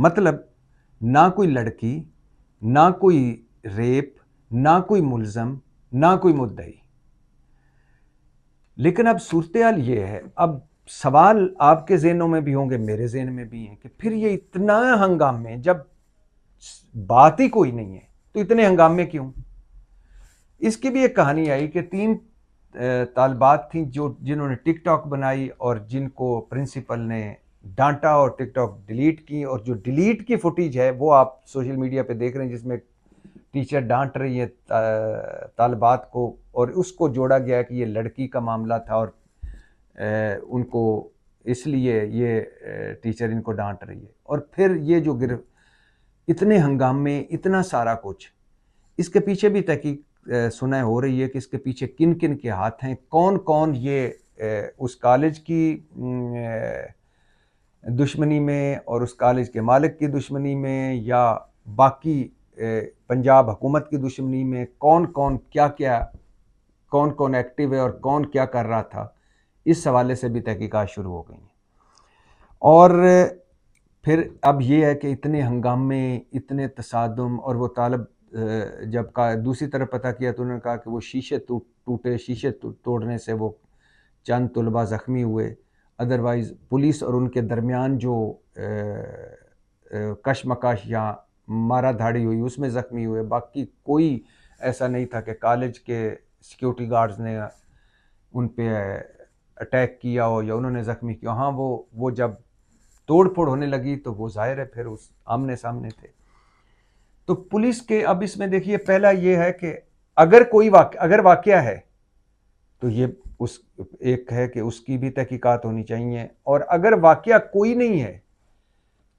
مطلب نہ کوئی لڑکی، نہ کوئی ریپ، نہ کوئی ملزم، نہ کوئی مدعی۔ لیکن اب صورتحال یہ ہے، اب سوال آپ کے ذہنوں میں بھی ہوں گے، میرے ذہن میں بھی ہیں، کہ پھر یہ اتنا ہنگامے، جب بات ہی کوئی نہیں ہے تو اتنے ہنگامے کیوں؟ اس کی بھی ایک کہانی آئی کہ 3 طالبات تھیں جنہوں نے ٹک ٹاک بنائی اور جن کو پرنسپل نے ڈانٹا اور ٹک ٹاک ڈیلیٹ کی، اور جو ڈیلیٹ کی فوٹیج ہے وہ آپ سوشل میڈیا پہ دیکھ رہے ہیں، جس میں ٹیچر ڈانٹ رہی ہے طالبات کو، اور اس کو جوڑا گیا کہ یہ لڑکی کا معاملہ تھا اور ان کو اس لیے یہ ٹیچر ان کو ڈانٹ رہی ہے۔ اور پھر یہ جو اتنے ہنگامے، اتنا سارا کچھ، اس کے پیچھے بھی تحقیق سنائے ہو رہی ہے کہ اس کے پیچھے کن کن کے ہاتھ ہیں، کون کون یہ اس کالج کی دشمنی میں اور اس کالج کے مالک کی دشمنی میں، یا باقی پنجاب حکومت کی دشمنی میں، کون کون ایکٹیو ہے اور کون کیا کر رہا تھا، اس حوالے سے بھی تحقیقات شروع ہو گئی ہیں۔ اور پھر اب یہ ہے کہ اتنے ہنگامے، اتنے تصادم، اور وہ طالب جب دوسری طرف پتہ کیا تو انہوں نے کہا کہ وہ شیشے ٹوٹے، شیشے توڑنے سے وہ چند طلباء زخمی ہوئے، ادروائز پولیس اور ان کے درمیان جو کشمکش یا مارا دھاڑی ہوئی اس میں زخمی ہوئے، باقی کوئی ایسا نہیں تھا کہ کالج کے سیکیورٹی گارڈز نے ان پہ اٹیک کیا ہو یا انہوں نے زخمی کیا۔ ہاں وہ جب توڑ پھوڑ ہونے لگی تو وہ ظاہر ہے پھر اس آمنے سامنے تھے۔ تو پولیس کے اب اس میں دیکھیے، پہلا یہ ہے کہ اگر واقعہ ہے تو یہ ایک ہے کہ اس کی بھی تحقیقات ہونی چاہیے، اور اگر واقعہ کوئی نہیں ہے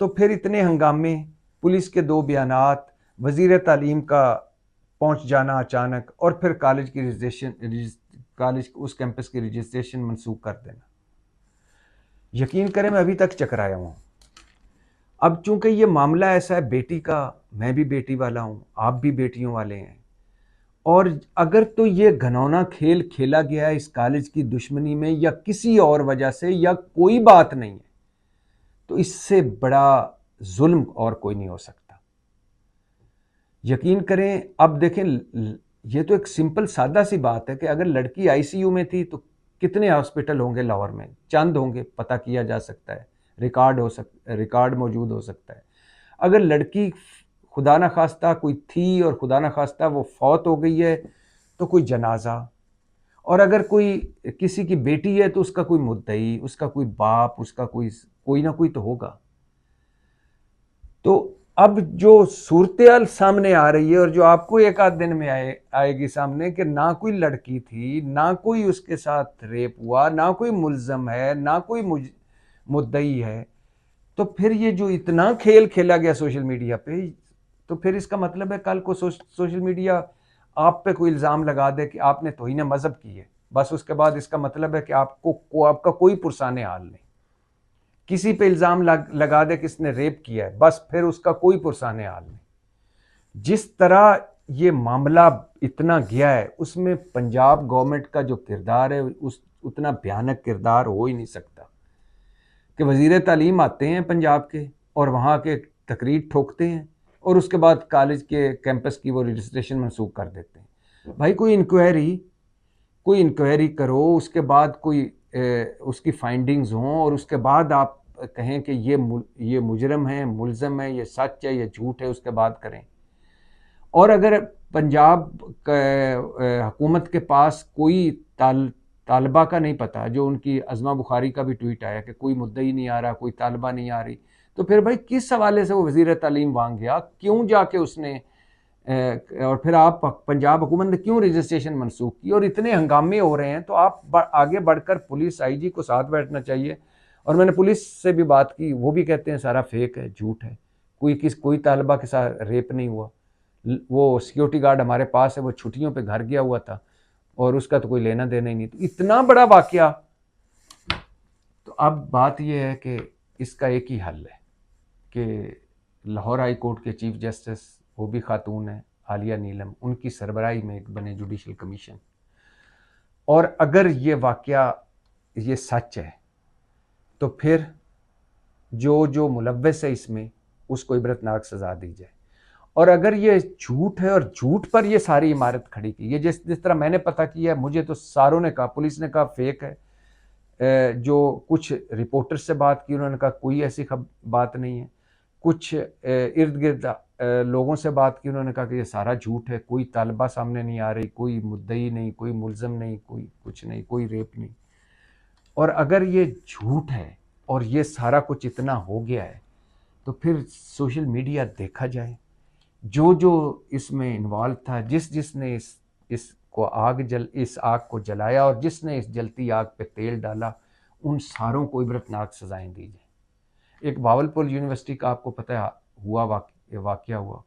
تو پھر اتنے ہنگامے، پولیس کے 2 بیانات، وزیر تعلیم کا پہنچ جانا اچانک، اور پھر کالج اس کیمپس کی رجسٹریشن منسوخ کر دینا۔ یقین کریں میں ابھی تک چکرایا ہوں۔ اب چونکہ یہ معاملہ ایسا ہے بیٹی کا، میں بھی بیٹی والا ہوں، آپ بھی بیٹیوں والے ہیں، اور اگر تو یہ گھنونا کھیل کھیلا گیا ہے اس کالج کی دشمنی میں یا کسی اور وجہ سے، یا کوئی بات نہیں ہے، تو اس سے بڑا ظلم اور کوئی نہیں ہو سکتا۔ یقین کریں، اب دیکھیں، یہ تو ایک سمپل سادہ سی بات ہے کہ اگر لڑکی آئی سی یو میں تھی تو کتنے ہاسپٹل ہوں گے لاہور میں؟ چند ہوں گے، پتہ کیا جا سکتا ہے، ریکارڈ موجود ہو سکتا ہے۔ اگر لڑکی خدا نخواستہ کوئی تھی اور خدا نخواستہ وہ فوت ہو گئی ہے تو کوئی جنازہ، اور اگر کسی کی بیٹی ہے تو اس کا کوئی مدعی، اس کا کوئی باپ، اس کا کوئی نہ کوئی تو ہوگا۔ تو اب جو صورتحال سامنے آ رہی ہے، اور جو آپ کو ایک آدھ دن میں آئے گی سامنے، کہ نہ کوئی لڑکی تھی، نہ کوئی اس کے ساتھ ریپ ہوا، نہ کوئی ملزم ہے، نہ کوئی مدعی ہے، تو پھر یہ جو اتنا کھیل کھیلا گیا سوشل میڈیا پہ، تو پھر اس کا مطلب ہے کل کو سوشل میڈیا آپ پہ کوئی الزام لگا دے کہ آپ نے توہین مذہب کی ہے، بس اس کے بعد اس کا مطلب ہے کہ آپ کا کوئی پرسان حال نہیں۔ کسی پہ الزام لگا دے کہ اس نے ریپ کیا ہے، بس پھر اس کا کوئی پرسان حال نہیں۔ جس طرح یہ معاملہ اتنا گیا ہے، اس میں پنجاب گورنمنٹ کا جو کردار ہے اتنا بھیانک کردار ہو ہی نہیں سکتا کہ وزیر تعلیم آتے ہیں پنجاب کے اور وہاں کے تقریر ٹھوکتے ہیں، اور اس کے بعد کالج کے کیمپس کی وہ رجسٹریشن منسوخ کر دیتے ہیں۔ بھائی کوئی انکوائری کرو، اس کے بعد کوئی اس کی فائنڈنگز ہوں، اور اس کے بعد آپ کہیں کہ یہ مجرم ہے، ملزم ہے، یہ سچ ہے، یہ جھوٹ ہے، اس کے بعد کریں۔ اور اگر پنجاب حکومت کے پاس کوئی طالبہ کا نہیں پتا، جو ان کی عظمہ بخاری کا بھی ٹویٹ آیا کہ کوئی مدعی نہیں آ رہا، کوئی طالبہ نہیں آ رہی، تو پھر بھائی کس حوالے سے وہ وزیر تعلیم وہاں گیا؟ کیوں جا کے اس نے اور پھر آپ پنجاب حکومت نے کیوں رجسٹریشن منسوخ کی؟ اور اتنے ہنگامے ہو رہے ہیں تو آپ آگے بڑھ کر پولیس آئی جی کو ساتھ بیٹھنا چاہیے۔ اور میں نے پولیس سے بھی بات کی، وہ بھی کہتے ہیں سارا فیک ہے، جھوٹ ہے، کوئی طالبہ کے ساتھ ریپ نہیں ہوا۔ وہ سیکیورٹی گارڈ ہمارے پاس ہے، وہ چھٹیوں پہ گھر گیا ہوا تھا اور اس کا تو کوئی لینا دینا ہی نہیں۔ تو اتنا بڑا واقعہ، تو اب بات یہ ہے کہ اس کا ایک ہی حل ہے کہ لاہور ہائی کورٹ کے چیف جسٹس، وہ بھی خاتون ہیں، عالیہ نیلم، ان کی سربراہی میں ایک بنے جوڈیشل کمیشن، اور اگر یہ واقعہ یہ سچ ہے تو پھر جو ملوث ہے اس میں اس کو عبرتناک سزا دی جائے۔ اور اگر یہ جھوٹ ہے اور جھوٹ پر یہ ساری عمارت کھڑی کی، یہ جس طرح میں نے پتہ کیا، مجھے تو ساروں نے کہا، پولیس نے کہا فیک ہے، جو کچھ رپورٹر سے بات کی انہوں نے کہا کوئی ایسی بات نہیں ہے، کچھ ارد گرد لوگوں سے بات کی انہوں نے کہا کہ یہ سارا جھوٹ ہے، کوئی طالبہ سامنے نہیں آ رہی، کوئی مدعی نہیں، کوئی ملزم نہیں، کوئی کچھ نہیں، کوئی ریپ نہیں۔ اور اگر یہ جھوٹ ہے اور یہ سارا کچھ اتنا ہو گیا ہے تو پھر سوشل میڈیا دیکھا جائے، جو اس میں انوالو تھا، جس نے اس آگ کو جلایا اور جس نے اس جلتی آگ پہ تیل ڈالا، ان ساروں کو عبرتناک سزائیں دی جائیں۔ ایک باولپور یونیورسٹی کا آپ کو پتہ ہوا واقعہ ہوا،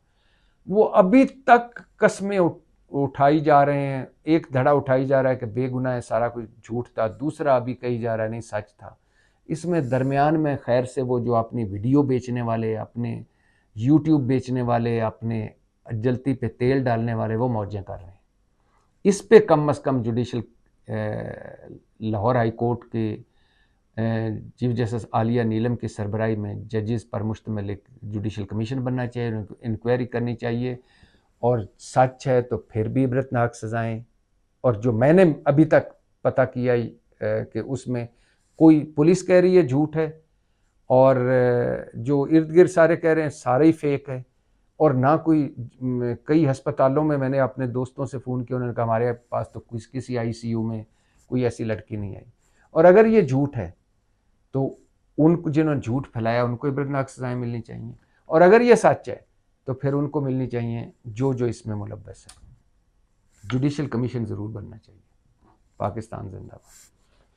وہ ابھی تک قسمیں اٹھائی جا رہے ہیں، ایک دھڑا اٹھائی جا رہا ہے کہ بے گناہ ہے، سارا کچھ جھوٹ تھا، دوسرا ابھی کہی جا رہا ہے نہیں سچ تھا۔ اس میں درمیان میں خیر سے وہ جو اپنی ویڈیو بیچنے والے، اپنے یوٹیوب بیچنے والے، اپنے جلتی پہ تیل ڈالنے والے، وہ موجیں کر رہے ہیں۔ اس پہ کم از کم جوڈیشل لاہور ہائی کورٹ کے چیف جسٹس عالیہ نیلم کی سربراہی میں ججز پر مشتمل ایک جوڈیشل کمیشن بننا چاہیے، انکوائری کرنی چاہیے، اور سچ ہے تو پھر بھی عبرتناک سزائیں۔ اور جو میں نے ابھی تک پتہ کیا کہ اس میں کوئی پولیس کہہ رہی ہے جھوٹ ہے، اور جو ارد گرد سارے کہہ رہے ہیں سارے ہی فیک ہے، اور نہ کوئی کئی ہسپتالوں میں نے اپنے دوستوں سے فون کیا، انہوں نے کہا ہمارے پاس تو کسی آئی سی یو میں کوئی ایسی لڑکی نہیں آئی۔ اور اگر یہ جھوٹ ہے تو جنہوں نے جھوٹ پھیلایا ان کو عبرتناک سزائیں ملنی چاہیے، اور اگر یہ سچ ہے تو پھر ان کو ملنی چاہیے جو اس میں ملوث ہے۔ جوڈیشل کمیشن ضرور بننا چاہیے۔ پاکستان زندہ باد۔